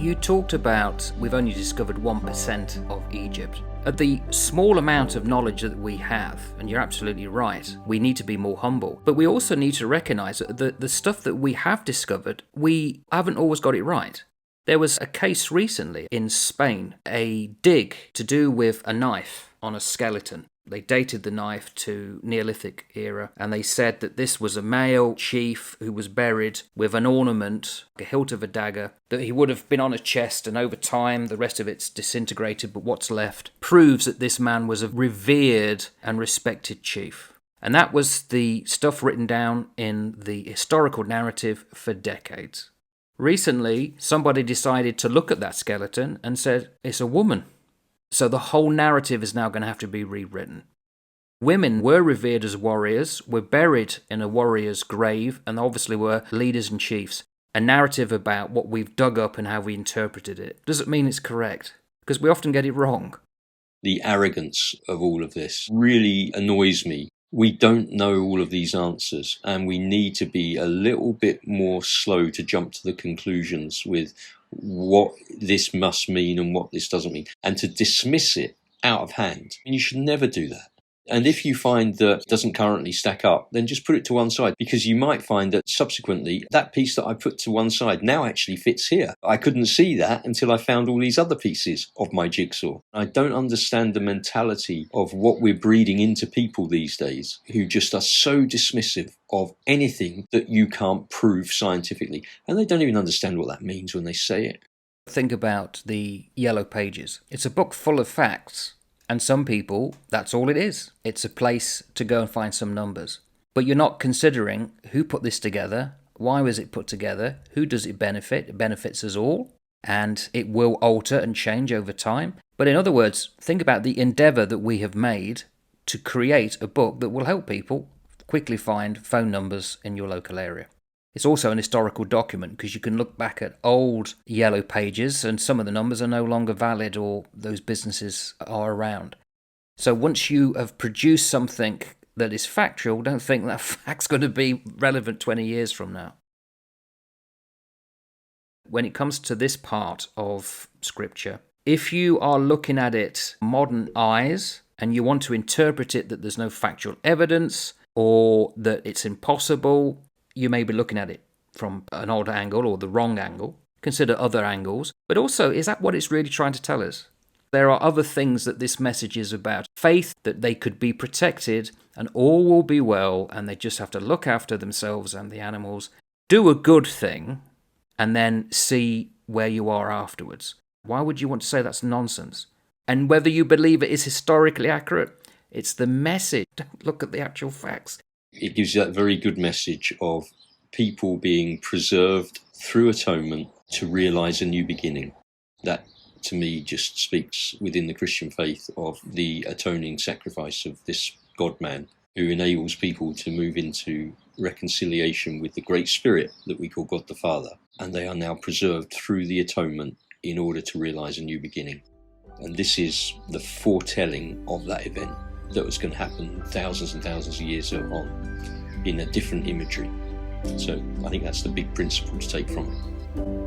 You talked about we've only discovered 1% of Egypt. At the small amount of knowledge that we have, and you're absolutely right, we need to be more humble. But we also need to recognise that the stuff that we have discovered, we haven't always got it right. There was a case recently in Spain, a dig to do with a knife on a skeleton. They dated the knife to Neolithic era, and they said that this was a male chief who was buried with an ornament, a hilt of a dagger, that he would have been on a chest, and over time the rest of it's disintegrated, but what's left proves that this man was a revered and respected chief. And that was the stuff written down in the historical narrative for decades. Recently, somebody decided to look at that skeleton and said, it's a woman. So the whole narrative is now going to have to be rewritten. Women were revered as warriors, were buried in a warrior's grave, and obviously were leaders and chiefs. A narrative about what we've dug up and how we interpreted it. Doesn't mean it's correct, because we often get it wrong. The arrogance of all of this really annoys me. We don't know all of these answers, and we need to be a little bit more slow to jump to the conclusions with what this must mean and what this doesn't mean, and to dismiss it out of hand. And you should never do that. And if you find that it doesn't currently stack up, then just put it to one side, because you might find that subsequently that piece that I put to one side now actually fits here. I couldn't see that until I found all these other pieces of my jigsaw. I don't understand the mentality of what we're breeding into people these days, who just are so dismissive of anything that you can't prove scientifically. And they don't even understand what that means when they say it. Think about the Yellow Pages. It's a book full of facts. And some people, that's all it is. It's a place to go and find some numbers. But you're not considering who put this together, why was it put together, who does it benefit? It benefits us all, and it will alter and change over time. But in other words, think about the endeavour that we have made to create a book that will help people quickly find phone numbers in your local area. It's also an historical document because you can look back at old Yellow Pages and some of the numbers are no longer valid or those businesses are around. So once you have produced something that is factual, don't think that fact's going to be relevant 20 years from now. When it comes to this part of Scripture, if you are looking at it modern eyes and you want to interpret it that there's no factual evidence or that it's impossible, you may be looking at it from an odd angle or the wrong angle. Consider other angles. But also, is that what it's really trying to tell us? There are other things that this message is about. Faith, that they could be protected and all will be well and they just have to look after themselves and the animals. Do a good thing and then see where you are afterwards. Why would you want to say that's nonsense? And whether you believe it is historically accurate, it's the message. Don't look at the actual facts. It gives you that very good message of people being preserved through atonement to realise a new beginning. That, to me, just speaks within the Christian faith of the atoning sacrifice of this God-man who enables people to move into reconciliation with the Great Spirit that we call God the Father. And they are now preserved through the atonement in order to realise a new beginning. And this is the foretelling of that event that was going to happen thousands and thousands of years on in a different imagery. So I think that's the big principle to take from it.